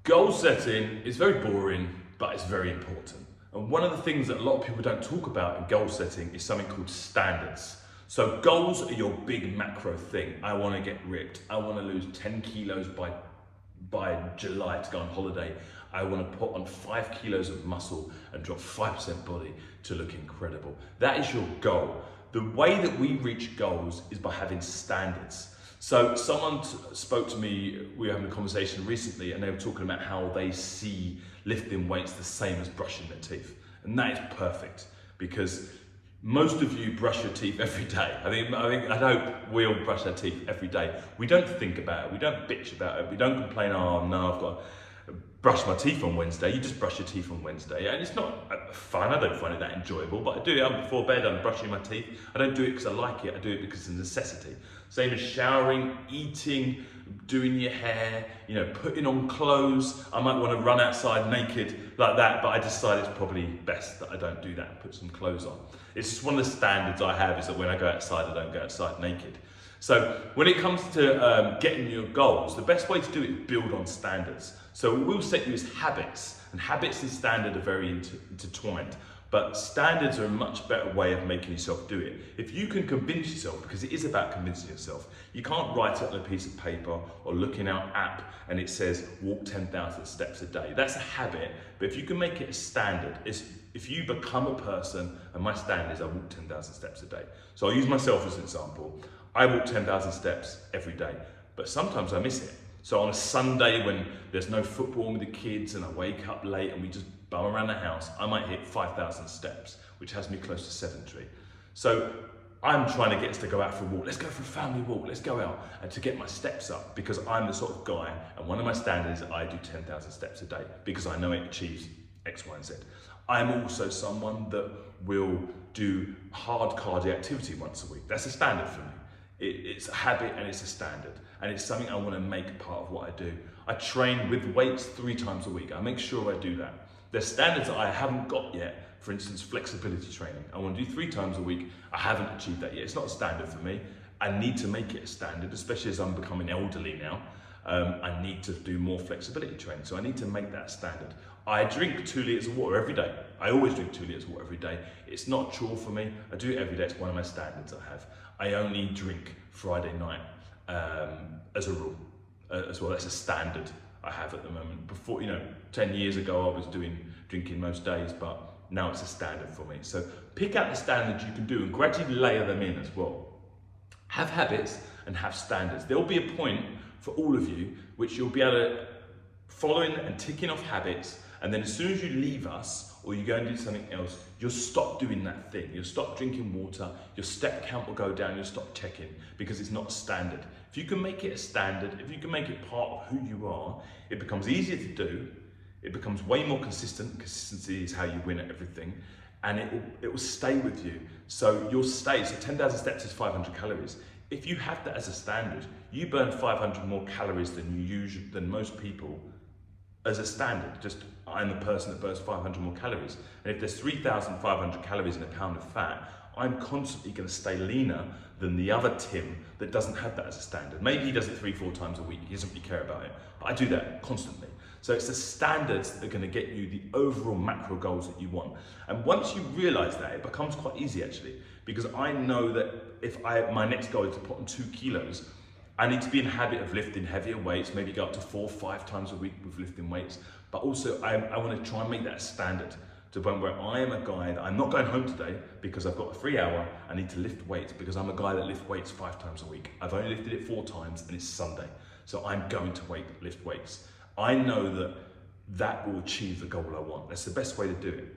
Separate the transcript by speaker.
Speaker 1: Goal setting is very boring, but it's very important. And one of the things that a lot of people don't talk about in goal setting is something called standards. So goals are your big macro thing. I want to get ripped. I want to lose 10 kilos by July to go on holiday. I want to put on 5 kilos of muscle and drop 5% body to look incredible. That is your goal. The way that we reach goals is by having standards. So someone spoke to me, we were having a conversation recently, and they were talking about how they see lifting weights the same as brushing their teeth. And that is perfect, because most of you brush your teeth every day. I hope we all brush our teeth every day. We don't think about it, we don't bitch about it, we don't complain, oh no, I've got to brush my teeth on Wednesday. You just brush your teeth on Wednesday. And it's not fun, I don't find it that enjoyable, but I do it before bed, I'm brushing my teeth. I don't do it because I like it, I do it because it's a necessity. Same as showering, eating, doing your hair, putting on clothes. I might want to run outside naked like that, but I decide it's probably best that I don't do that and put some clothes on. It's just one of the standards I have, is that when I go outside, I don't go outside naked. So when it comes to getting your goals, the best way to do it is build on standards. So what we'll set you is habits, and habits and standard are very intertwined. But standards are a much better way of making yourself do it. If you can convince yourself, because it is about convincing yourself, you can't write it on a piece of paper or look in our app and it says walk 10,000 steps a day. That's a habit, but if you can make it a standard, if you become a person, and my standard is I walk 10,000 steps a day. So I'll use myself as an example. I walk 10,000 steps every day, but sometimes I miss it. So on a Sunday when there's no football with the kids and I wake up late and we just bum around the house, I might hit 5,000 steps, which has me close to sedentary. So I'm trying to get us to go out for a walk. Let's go for a family walk. Let's go out and to get my steps up, because I'm the sort of guy, and one of my standards is I do 10,000 steps a day because I know it achieves X, Y, and Z. I'm also someone that will do hard cardio activity once a week. That's a standard for me. It's a habit and it's a standard, and it's something I want to make part of what I do. I train with weights 3 times a week. I make sure I do that. There's standards that I haven't got yet. For instance, flexibility training. I want to do 3 times a week. I haven't achieved that yet. It's not a standard for me. I need to make it a standard, especially as I'm becoming elderly now. I need to do more flexibility training, so I need to make that standard. I drink 2 litres of water every day. I always drink 2 litres of water every day. It's not a chore for me. I do it every day. It's one of my standards I have. I only drink Friday night as a rule as well. That's a standard I have at the moment. Before, 10 years ago I was drinking most days, but now it's a standard for me. So pick out the standards you can do and gradually layer them in as well. Have habits and have standards. There'll be a point for all of you which you'll be able to following and ticking off habits, and then as soon as you leave us or you go and do something else, you'll stop doing that thing. You'll stop drinking water, your step count will go down, you'll stop checking, because it's not a standard. If you can make it a standard, if you can make it part of who you are, it becomes easier to do, it becomes way more consistent. Consistency is how you win at everything, and it will stay with you. So you'll stay. So 10,000 steps is 500 calories. If you have that as a standard, you burn 500 more calories than most people as a standard. Just I'm the person that burns 500 more calories. And if there's 3,500 calories in a pound of fat, I'm constantly going to stay leaner than the other Tim that doesn't have that as a standard. Maybe he does it 3-4 times a week. He doesn't really care about it. But I do that constantly. So it's the standards that are going to get you the overall macro goals that you want. And once you realize that, it becomes quite easy actually, because I know that if my next goal is to put on 2 kilos, I need to be in the habit of lifting heavier weights, maybe go up to 4 or 5 times a week with lifting weights. But also I want to try and make that a standard to the point where I am a guy that I'm not going home today because I've got a free hour. I need to lift weights because I'm a guy that lifts weights 5 times a week. I've only lifted it 4 times and it's Sunday. So I'm going to lift weights. I know that will achieve the goal I want. That's the best way to do it.